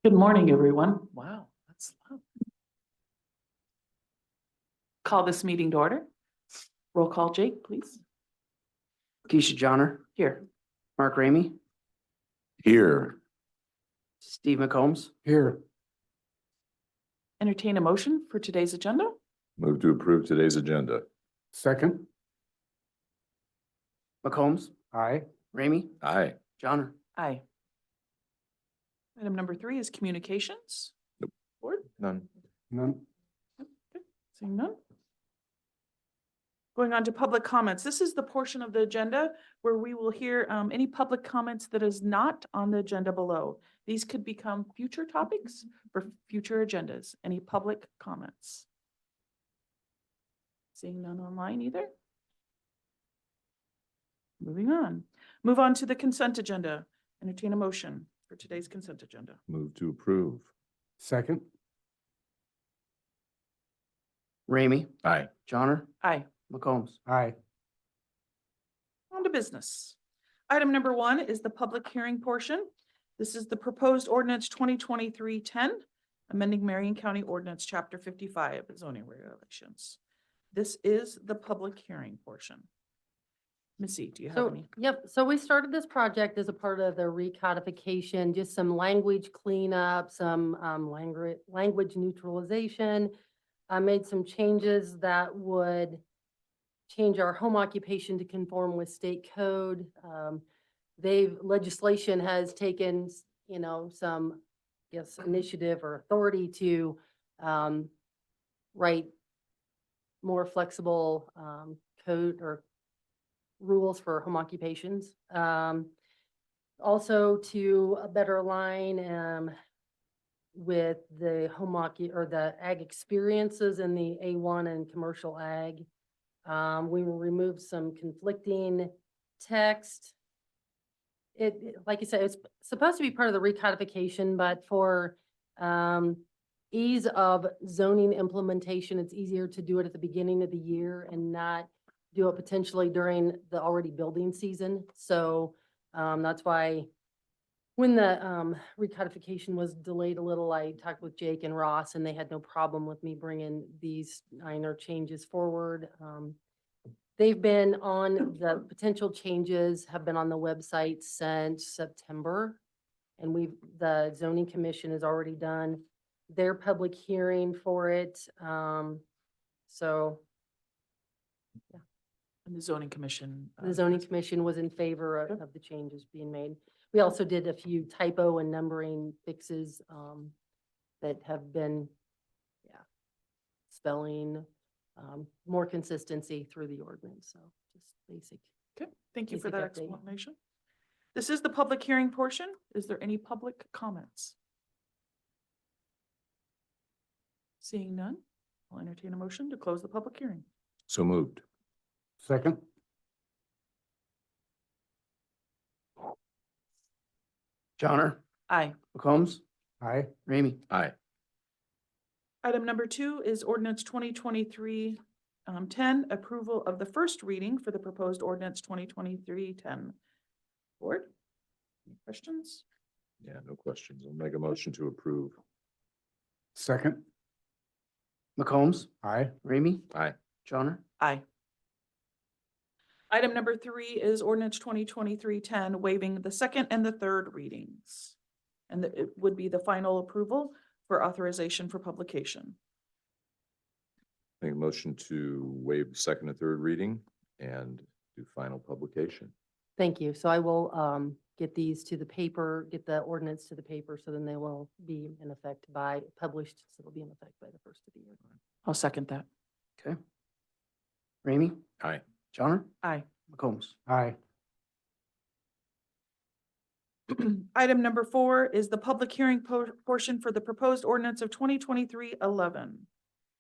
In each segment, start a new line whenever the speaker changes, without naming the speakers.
Good morning, everyone. Wow, that's loud. Call this meeting to order. Roll call, Jake, please.
Keisha Johnner,
Here.
Mark Ramey,
Here.
Steve McCombs,
Here.
Entertain a motion for today's agenda.
Move to approve today's agenda.
Second.
McCombs,
Aye.
Ramey,
Aye.
Johnner.
Aye. Item number 3 is communications.
Nope.
Board,
None.
None.
seeing none. Going on to public comments. This is the portion of the agenda where we will hear any public comments that is not on the agenda below. These could become future topics for future agendas. Any public comments? Seeing none online either. Moving on. Move on to the consent agenda. Entertain a motion for today's consent agenda.
Move to approve.
Second.
Ramey,
Aye.
Johnner,
Aye.
McCombs.
Aye.
On to business. Item number 1 is the public hearing portion. This is the proposed ordinance 2023-10, amending Marion County Ordinance Chapter 55 zoning regulations. This is the public hearing portion. Missy, do you have
So,
any?
yep, so we started this project as a part of the recodification, just some language cleanup, some language neutralization. I made some changes that would change our home occupation to conform with state code. Legislation has taken, some, I guess, initiative or authority to write more flexible code or rules for home occupations. Also to better align with the or the ag experiences in the A1 and commercial ag. We will remove some conflicting text. Like I said, it's supposed to be part of the recodification, but for ease of zoning implementation, it's easier to do it at the beginning of the year and not do it potentially during the already building season. So that's why when the recodification was delayed a little, I talked with Jake and Ross, and they had no problem with me bringing these minor changes forward. They've been on, the potential changes have been on the website since September. And the zoning commission has already done their public hearing for it. So yeah.
And the zoning commission.
The zoning commission was in favor of the changes being made. We also did a few typo and numbering fixes that have been, spelling, more consistency through the ordinance. So just basic.
Okay, thank you for
Basic
that
update.
explanation. This is the public hearing portion. Is there any public comments? Seeing none, I'll entertain a motion to close the public hearing.
So moved.
Second.
Johnner,
Aye.
McCombs,
Aye.
Ramey,
Aye.
Item number 2 is ordinance 2023-10, approval of the first reading for the proposed ordinance 2023-10. Board, any questions?
Yeah, no questions. I'll make a motion to approve.
Second.
McCombs,
Aye.
Ramey,
Aye.
Johnner.
Aye. Item number 3 is ordinance 2023-10, waiving the second and the third readings. And it would be the final approval for authorization for publication.
Make a motion to waive the second and third reading and do final publication.
Thank you. So I will get these to the paper, get the ordinance to the paper, so then they will be in effect published, so it'll be in effect by the first of the year.
I'll second that.
Okay. Ramey,
Aye.
Johnner,
Aye.
McCombs.
Aye.
Item number 4 is the public hearing portion for the proposed ordinance of 2023-11.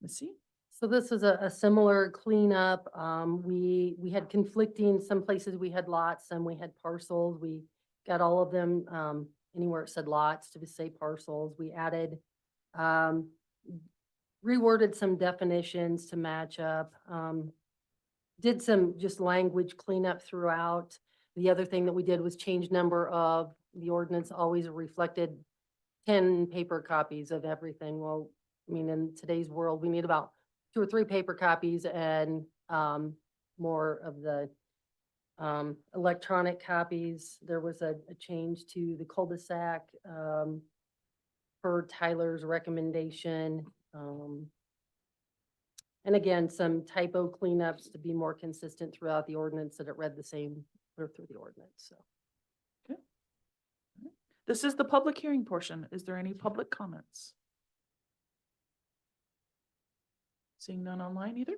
Missy?
So this is a similar cleanup. We had conflicting, some places we had lots, some we had parcels. We got all of them, anywhere it said lots to say parcels. We added, reworded some definitions to match up. Did some just language cleanup throughout. The other thing that we did was change number of the ordinance always reflected 10 paper copies of everything. Well, I mean, in today's world, we need about 2 or 3 paper copies and more of the electronic copies. There was a change to the cul-de-sac per Tyler's recommendation. And again, some typo cleanups to be more consistent throughout the ordinance, that it read the same through the ordinance, so.
This is the public hearing portion. Is there any public comments? Seeing none online either.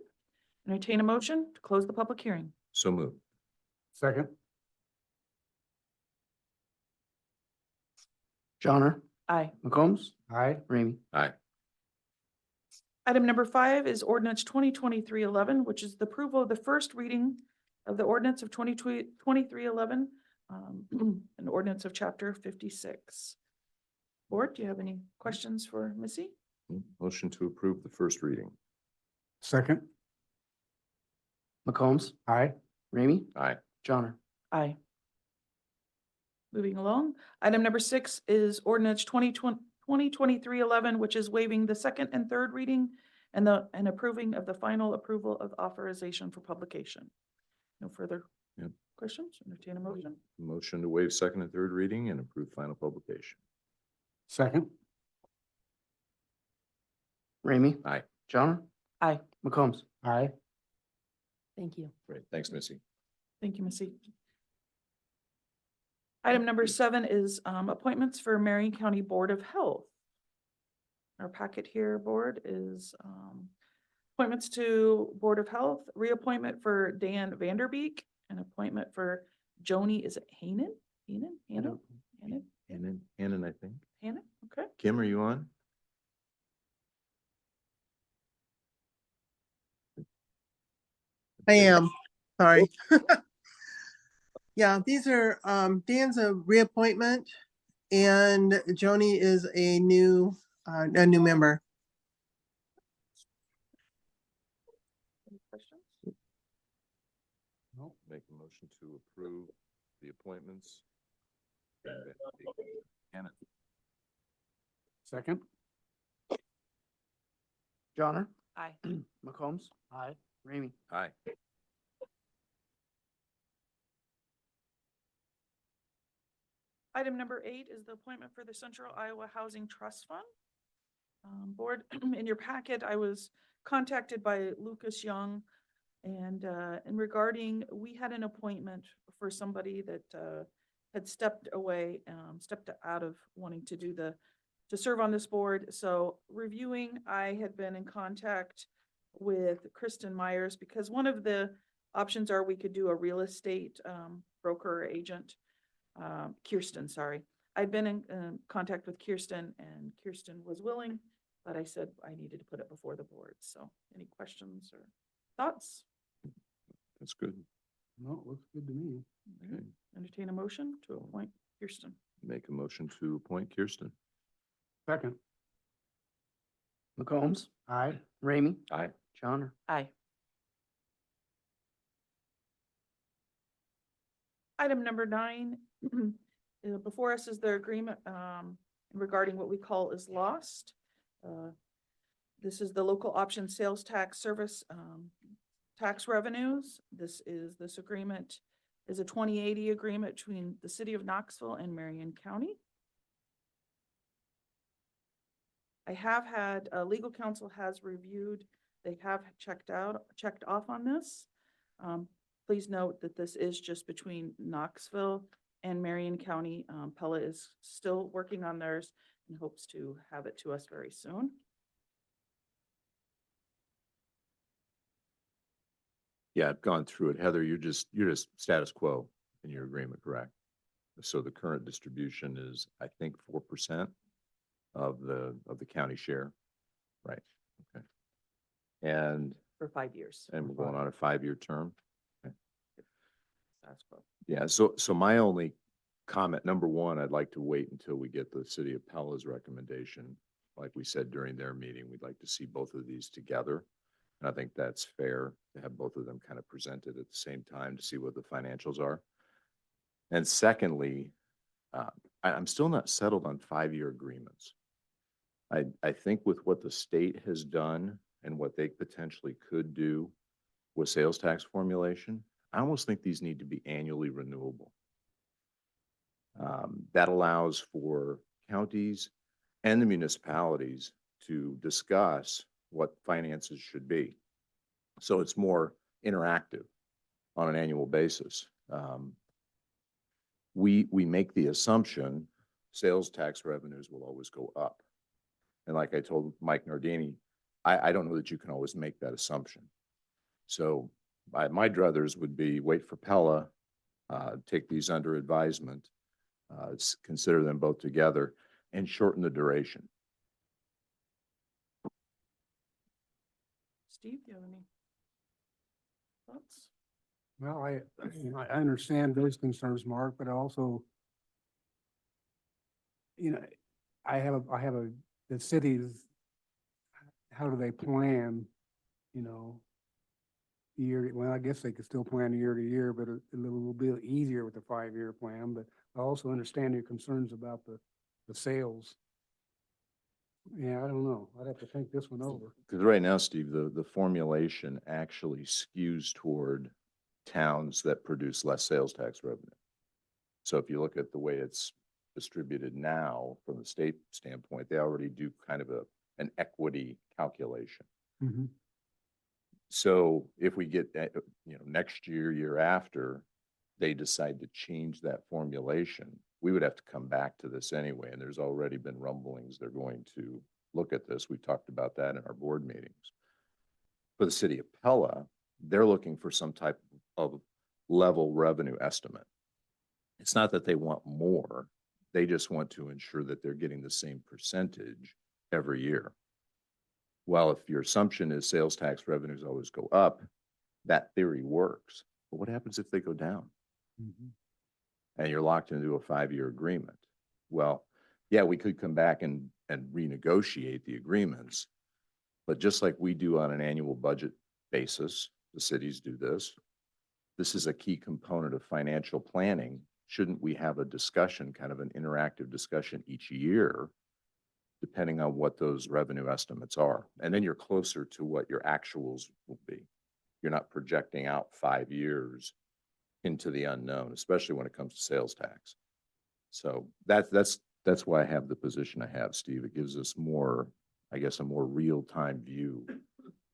Entertain a motion to close the public hearing.
So moved.
Second.
Johnner,
Aye.
McCombs,
Aye.
Ramey.
Aye.
Item number 5 is ordinance 2023-11, which is the approval of the first reading of the ordinance of 2023-11, an ordinance of chapter 56. Board, do you have any questions for Missy?
Motion to approve the first reading.
Second.
McCombs,
Aye.
Ramey,
Aye.
Johnner.
Aye. Moving along, item number 6 is ordinance 2023-11, which is waiving the second and third reading and approving of the final approval of authorization for publication. No further
Yep.
questions? Entertain a motion.
Motion to waive second and third reading and approve final publication.
Second.
Ramey.
Aye.
Johnner,
Aye.
McCombs.
Aye.
Thank you.
Great. Thanks, Missy.
Thank you, Missy. Item number 7 is appointments for Marion County Board of Health. Our packet here, board, is appointments to Board of Health, reappointment for Dan Vanderbeek, an appointment for Joni, is it Hannah? Hannah?
Hannon, I think.
Hannah, okay.
Kim, are you on?
I am, sorry. Yeah, these are, Dan's a reappointment and Joni is a new member.
Any questions?
No.
Make a motion to approve the appointments. Hannon.
Second.
Johnner,
Aye.
McCombs. Aye. Ramey.
Aye.
Item number 8 is the appointment for the Central Iowa Housing Trust Fund. Board, in your packet, I was contacted by Lucas Young, and regarding, we had an appointment for somebody that had stepped away, stepped out of wanting to serve on this board. So reviewing, I had been in contact with Kristen Myers, because one of the options are we could do a real estate broker or agent. Kirsten, sorry. I'd been in contact with Kirsten, and Kirsten was willing, but I said I needed to put it before the board. So any questions or thoughts?
That's good.
No, it looks good to me.
Okay.
Entertain a motion to appoint Kirsten.
Make a motion to appoint Kirsten.
Second.
McCombs,
Aye.
Ramey,
Aye.
Johnner.
Aye. Item number 9, before us is the agreement regarding what we call is lost. This is the local option sales tax service tax revenues. This agreement is a 2080 agreement between the city of Knoxville and Marion County. I have had, legal counsel has reviewed, they have checked off on this. Please note that this is just between Knoxville and Marion County. Pella is still working on theirs and hopes to have it to us very soon.
Yeah, I've gone through it. Heather, you're just status quo in your agreement, correct? So the current distribution is, I think, 4% of the county share. Right. Okay. And
For 5 years.
we're going on a 5-year term.
Status quo.
Yeah, so my only comment, number one, I'd like to wait until we get the city of Pella's recommendation. Like we said during their meeting, we'd like to see both of these together. And I think that's fair to have both of them kind of presented at the same time to see what the financials are. And secondly, I'm still not settled on 5-year agreements. I think with what the state has done and what they potentially could do with sales tax formulation, I almost think these need to be annually renewable. That allows for counties and the municipalities to discuss what finances should be. So it's more interactive on an annual basis. We make the assumption sales tax revenues will always go up. And like I told Mike Nardini, I don't know that you can always make that assumption. So my druthers would be wait for Pella, take these under advisement, consider them both together, and shorten the duration.
Steve, do you have any thoughts?
Well, I understand those concerns, Mark, but also, the cities, how do they plan, well, I guess they could still plan year to year, but a little bit easier with the 5-year plan, but I also understand your concerns about the sales. Yeah, I don't know. I'd have to think this one over.
Because right now, Steve, the formulation actually skews toward towns that produce less sales tax revenue. So if you look at the way it's distributed now from the state standpoint, they already do kind of an equity calculation.
Mhm.
So if we get, next year, year after, they decide to change that formulation, we would have to come back to this anyway. And there's already been rumblings they're going to look at this. We talked about that in our board meetings. For the city of Pella, they're looking for some type of level revenue estimate. It's not that they want more. They just want to ensure that they're getting the same percentage every year. Well, if your assumption is sales tax revenues always go up, that theory works. But what happens if they go down?
Mhm.
And you're locked into a 5-year agreement? Well, yeah, we could come back and renegotiate the agreements. But just like we do on an annual budget basis, the cities do this. This is a key component of financial planning. Shouldn't we have a discussion, kind of an interactive discussion each year, depending on what those revenue estimates are? And then you're closer to what your actuals will be. You're not projecting out 5 years into the unknown, especially when it comes to sales tax. So that's why I have the position I have, Steve. It gives us more, I guess, a more real-time view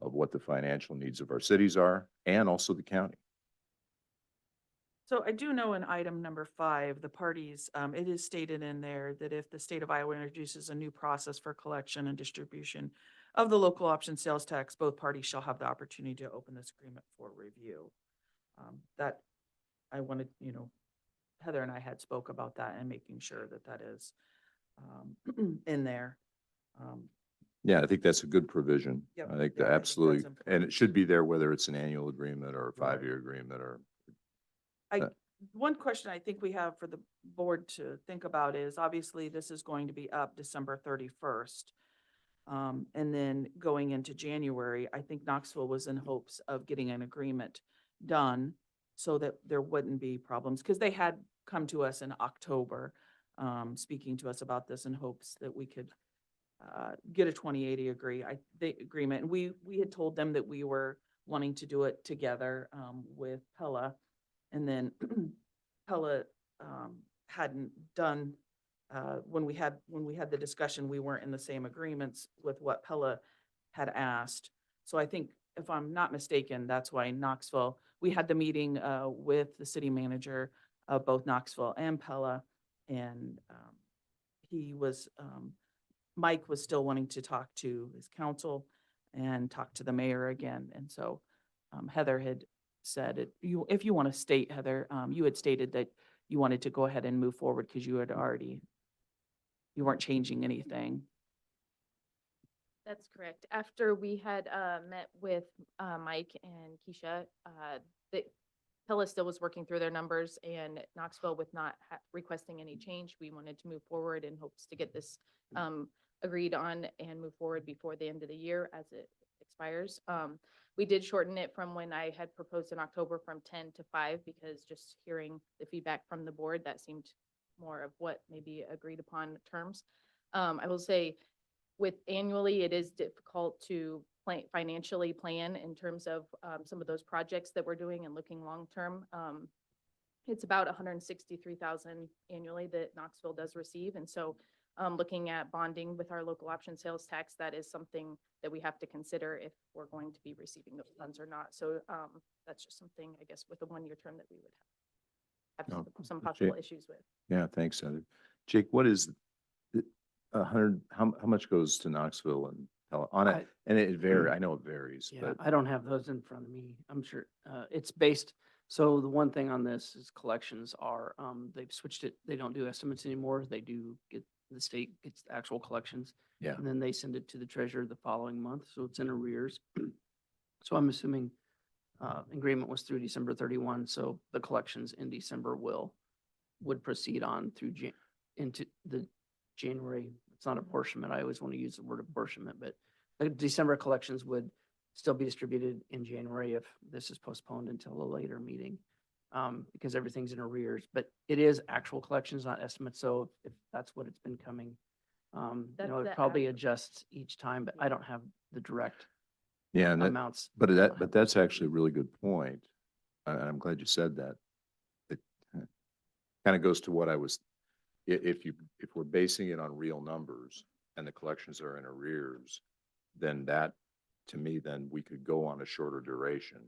of what the financial needs of our cities are and also the county.
So I do know in item number 5, the parties, it is stated in there that if the state of Iowa introduces a new process for collection and distribution of the local option sales tax, both parties shall have the opportunity to open this agreement for review. That I wanted, Heather and I had spoke about that and making sure that that is in there.
Yeah, I think that's a good provision.
Yep.
I think
Yeah, I
that
think
absolutely,
that's important.
and it should be there whether it's an annual agreement or a
Right.
5-year agreement or.
One question I think we have for the board to think about is, obviously, this is going to be up December 31st. And then going into January, I think Knoxville was in hopes of getting an agreement done so that there wouldn't be problems, because they had come to us in October, speaking to us about this in hopes that we could get a 2080 agreement. And we had told them that we were wanting to do it together with Pella. And then Pella hadn't done, when we had the discussion, we weren't in the same agreements with what Pella had asked. So I think, if I'm not mistaken, that's why Knoxville, we had the meeting with the city manager of both Knoxville and Pella. And Mike was still wanting to talk to his council and talk to the mayor again. And so Heather had said, if you want to state, Heather, you had stated that you wanted to go ahead and move forward because you weren't changing anything.
That's correct. After we had met with Mike and Keisha, Pella still was working through their numbers, and Knoxville, with not requesting any change, we wanted to move forward in hopes to get this agreed on and move forward before the end of the year as it expires. We did shorten it from when I had proposed in October from 10 to 5, because just hearing the feedback from the board, that seemed more of what may be agreed upon terms. I will say with annually, it is difficult to financially plan in terms of some of those projects that we're doing and looking long-term. It's about 163,000 annually that Knoxville does receive. And so looking at bonding with our local option sales tax, that is something that we have to consider if we're going to be receiving those funds or not. So that's just something, I guess, with a one-year term that we would have
No,
some
Jake-
possible issues with.
Yeah, thanks, Heather. Jake, what is a hundred, how much goes to Knoxville and on it? And it varies, I know it varies,
Yeah,
but
I don't have those in front of me. I'm sure, it's based, so the one thing on this is collections are, they've switched it. They don't do estimates anymore. They do get, the state gets the actual collections.
Yeah.
And then they send it to the treasurer the following month, so it's in arrears. So I'm assuming, agreement was through December 31, so the collections in December would proceed on through into the January. It's not apportionment. I always want to use the word apportionment, but the December collections would still be distributed in January if this is postponed until a later meeting, because everything's in arrears. But it is actual collections, not estimates. So if that's what it's been coming,
That's
it
the
probably
average.
adjusts each time, but I don't have the direct
yeah, and
amounts.
but that's actually a really good point. And I'm glad you said that. It kind of goes to what I was, if we're basing it on real numbers and the collections are in arrears, then that, to me, then we could go on a shorter duration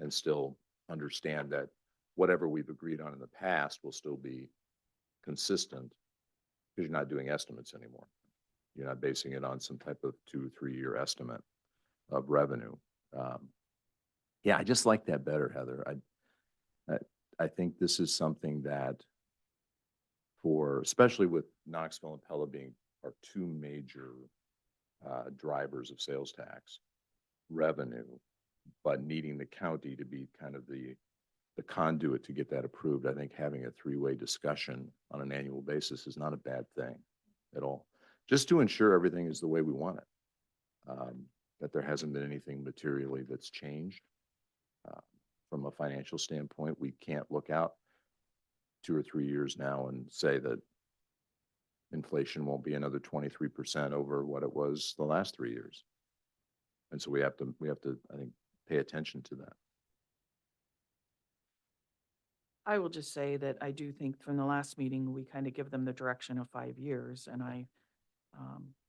and still understand that whatever we've agreed on in the past will still be consistent because you're not doing estimates anymore. You're not basing it on some type of 2 or 3 year estimate of revenue. Yeah, I just like that better, Heather. I think this is something that especially with Knoxville and Pella being our two major drivers of sales tax revenue, but needing the county to be kind of the conduit to get that approved. I think having a three-way discussion on an annual basis is not a bad thing at all. Just to ensure everything is the way we want it. That there hasn't been anything materially that's changed. From a financial standpoint, we can't look out 2 or 3 years now and say that inflation won't be another 23% over what it was the last 3 years. And so we have to, I think, pay attention to that.
I will just say that I do think from the last meeting, we kind of give them the direction of 5 years, and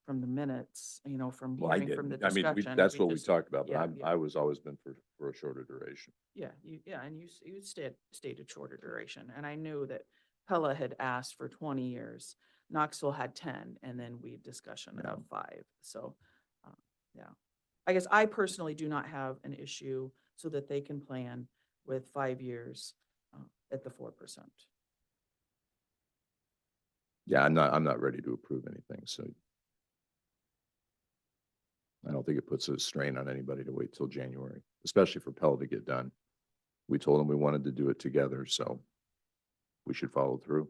from the minutes, from
Well, I
hearing from the
didn't. I mean,
discussion.
that's what we
just-
talked about, but
yeah,
I was always been for a shorter duration.
Yeah, and you stated shorter duration, and I knew that Pella had asked for 20 years. Knoxville had 10, and then we discussion of 5. So, yeah. I guess I personally do not have an issue so that they can plan with 5 years at the 4%.
Yeah, I'm not ready to approve anything, so I don't think it puts a strain on anybody to wait till January, especially for Pell to get done. We told them we wanted to do it together, so we should follow through.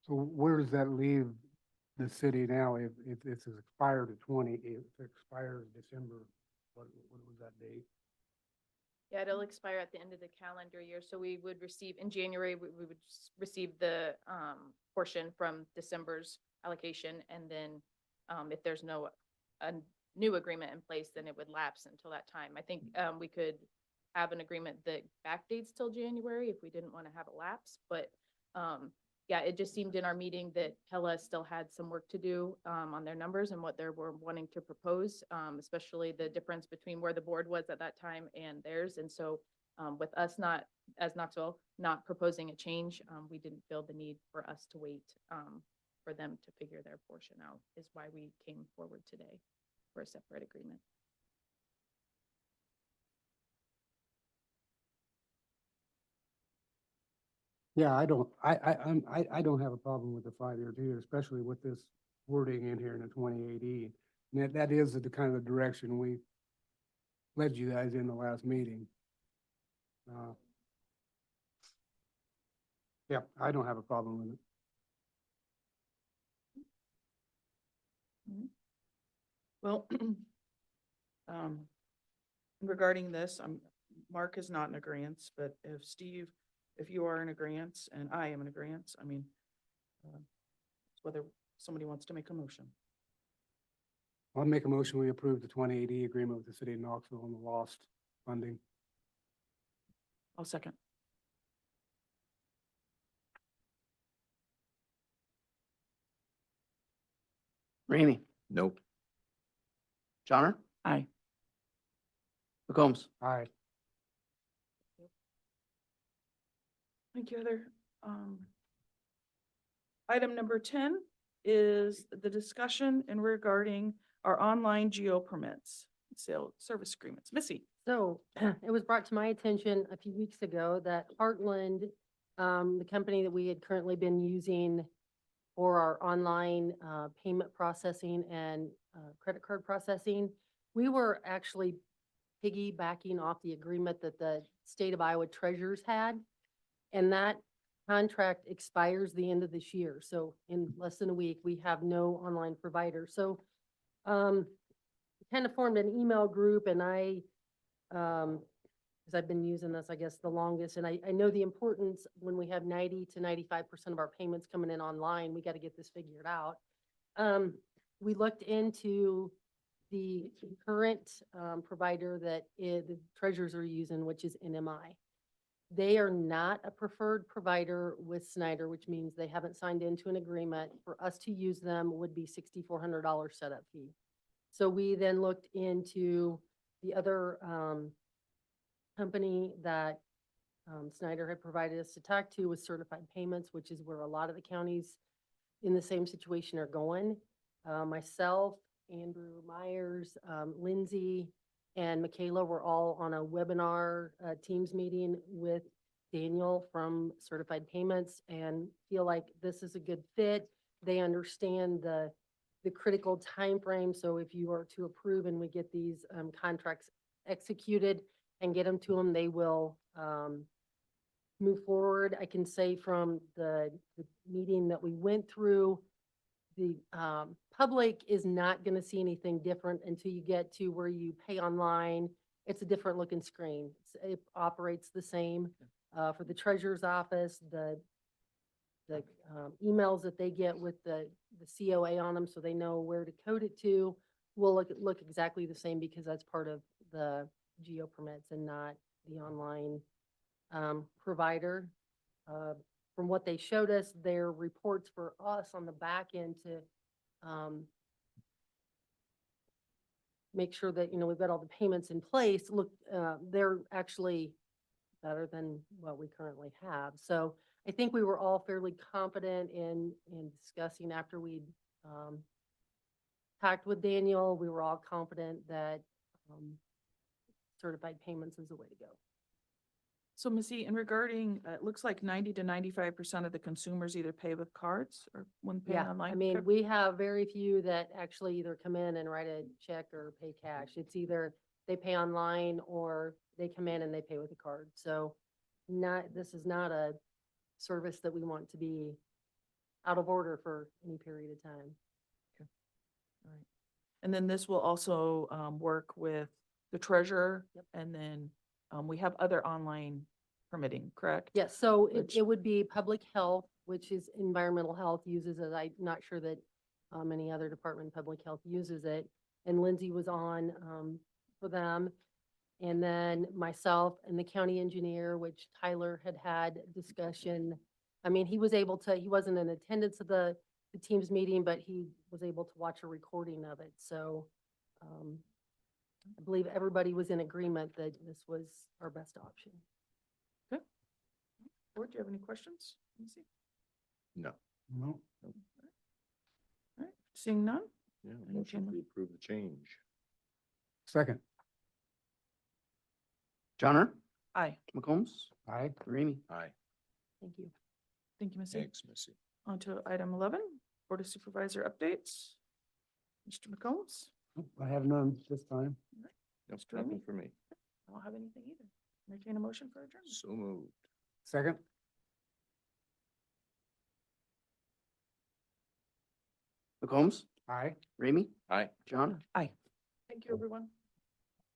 So where does that leave the city now if this is expired at 20, if it expires December, what was that date?
Yeah, it'll expire at the end of the calendar year. So we would receive, in January, we would receive the portion from December's allocation. And then if there's a new agreement in place, then it would lapse until that time. I think we could have an agreement that backdates till January if we didn't want to have a lapse. But yeah, it just seemed in our meeting that Pella still had some work to do on their numbers and what they were wanting to propose, especially the difference between where the board was at that time and theirs. And so with us as Knoxville, not proposing a change, we didn't feel the need for us to wait for them to figure their portion out, is why we came forward today for a separate agreement.
Yeah, I don't have a problem with the 5 years either, especially with this wording in here in the 2080. And that is the kind of direction we led you guys in the last meeting. Yeah, I don't have a problem with it.
Well, regarding this, Mark is not in agreement, but if Steve, if you are in agreement and I am in agreement, I mean, whether somebody wants to make a motion.
I'll make a motion, we approve the 2080 agreement with the city of Knoxville on the lost funding.
I'll second.
Ramey,
Nope.
Johnner,
Aye.
McCombs.
Aye.
Thank you, Heather. Item number 10 is the discussion in regarding our online geo permits, sale service agreements. Missy.
So it was brought to my attention a few weeks ago that Heartland, the company that we had currently been using for our online payment processing and credit card processing, we were actually piggybacking off the agreement that the state of Iowa treasurers had. And that contract expires the end of this year. So in less than a week, we have no online provider. So kind of formed an email group, and I, because I've been using this, I guess, the longest, and I know the importance when we have 90 to 95% of our payments coming in online, we got to get this figured out. We looked into the current provider that the treasurers are using, which is NMI. They are not a preferred provider with Snyder, which means they haven't signed into an agreement. For us to use them would be $6,400 setup fee. So we then looked into the other company that Snyder had provided us to talk to with Certified Payments, which is where a lot of the counties in the same situation are going. Myself, Andrew Myers, Lindsay, and Michaela were all on a webinar Teams meeting with Daniel from Certified Payments and feel like this is a good fit. They understand the critical time frame. So if you are to approve and we get these contracts executed and get them to them, they will move forward. I can say from the meeting that we went through, the public is not going to see anything different until you get to where you pay online. It's a different looking screen. It operates the same for the treasurer's office, the emails that they get with the COA on them, so they know where to code it to, will look exactly the same because that's part of the geo permits and not the online provider. From what they showed us, their reports for us on the back end to make sure that, we've got all the payments in place, look, they're actually better than what we currently have. So I think we were all fairly confident in discussing after we'd talked with Daniel. We were all confident that Certified Payments is the way to go.
So Missy, in regarding, it looks like 90 to 95% of the consumers either pay with cards or when paying
Yeah,
online.
I mean,
Correct?
we have very few that actually either come in and write a check or pay cash. It's either they pay online or they come in and they pay with a card. So this is not a service that we want to be out of order for any period of time.
All right. And then this will also work with the treasurer.
Yep.
And then we have other online permitting, correct?
Yes, so
Which-
it would be public health, which is environmental health uses it. I'm not sure that any other department of public health uses it. And Lindsay was on for them. And then myself and the county engineer, which Tyler had discussion. I mean, he wasn't in attendance of the team's meeting, but he was able to watch a recording of it. So I believe everybody was in agreement that this was our best option.
Board, do you have any questions? Missy?
No.
No.
All right, seeing none?
Yeah,
Any
motion
change?
to approve the change.
Second.
Johnner,
Aye.
McCombs,
Aye.
Ramey.
Aye.
Thank you.
Thank you, Missy.
Thanks, Missy.
On to item 11, Board of Supervisor updates. Mr. McCombs?
Nope, I have none this time.
Nope,
Mr.
nothing
Ramey?
for me.
I don't have anything either. Entertain a motion for adjournment.
So moved.
Second.
McCombs,
Aye.
Ramey,
Aye.
John.
Thank you, everyone.